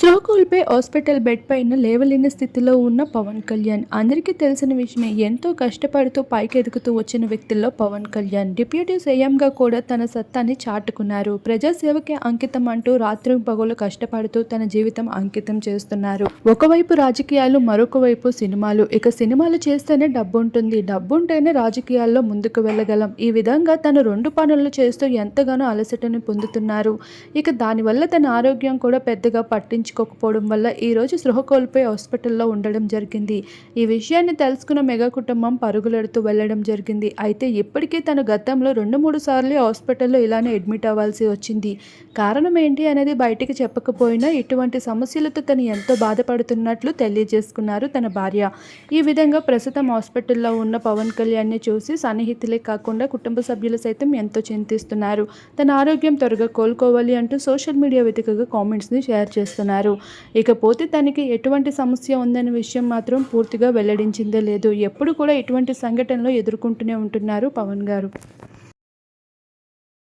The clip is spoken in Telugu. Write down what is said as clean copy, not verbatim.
స్పృహ కోల్పోయి హాస్పిటల్ బెడ్ పైన లేవలేని స్థితిలో ఉన్న పవన్ కళ్యాణ్. అందరికీ తెలిసిన విషయమే. ఎంతో కష్టపడుతూ పైకెదుగుతూ వచ్చిన వ్యక్తుల్లో పవన్ కళ్యాణ్. డిప్యూటీ సీఎంగా కూడా తన సత్తాని చాటుకున్నారు. ప్రజాసేవకే అంకితం అంటూ రాత్రింపగలు కష్టపడుతూ తన జీవితం అంకితం చేస్తున్నారు. ఒకవైపు రాజకీయాలు, మరొక వైపు సినిమాలు. ఇక సినిమాలు చేస్తేనే డబ్బుంటుంది, డబ్బుంటేనే రాజకీయాల్లో ముందుకు వెళ్ళగలం. ఈ విధంగా తను 2 పనులు చేస్తూ ఎంతగానో అలసటను పొందుతున్నారు. ఇక దానివల్ల తన ఆరోగ్యం కూడా పెద్దగా పట్టించుకోకపోవడం వల్ల ఈరోజు స్పృహ కోల్పోయి హాస్పిటల్లో ఉండడం జరిగింది. ఈ విషయాన్ని తెలుసుకున్న మెగా కుటుంబం పరుగులెడుతూ వెళ్లడం జరిగింది. అయితే ఇప్పటికే తను గతంలో 2-3 సార్లు హాస్పిటల్లో ఇలానే అడ్మిట్ అవ్వాల్సి వచ్చింది. కారణం ఏంటి అనేది బయటికి చెప్పకపోయినా ఇటువంటి సమస్యలతో తను ఎంతో బాధపడుతున్నట్లు తెలియజేసుకున్నారు తన భార్య. ఈ విధంగా ప్రస్తుతం హాస్పిటల్లో ఉన్న పవన్ కళ్యాణ్ని చూసి సన్నిహితులే కాకుండా కుటుంబ సభ్యులు సైతం ఎంతో చింతిస్తున్నారు. తన ఆరోగ్యం త్వరగా కోలుకోవాలి అంటూ సోషల్ మీడియా వేదికగా కామెంట్స్ని షేర్ చేస్తున్నారు. ఇకపోతే తనకి ఎటువంటి సమస్య ఉందనే విషయం మాత్రం పూర్తిగా వెల్లడించిందే లేదు. ఎప్పుడు కూడా ఇటువంటి సంఘటనలు ఎదుర్కొంటూనే ఉంటున్నారు పవన్ గారు.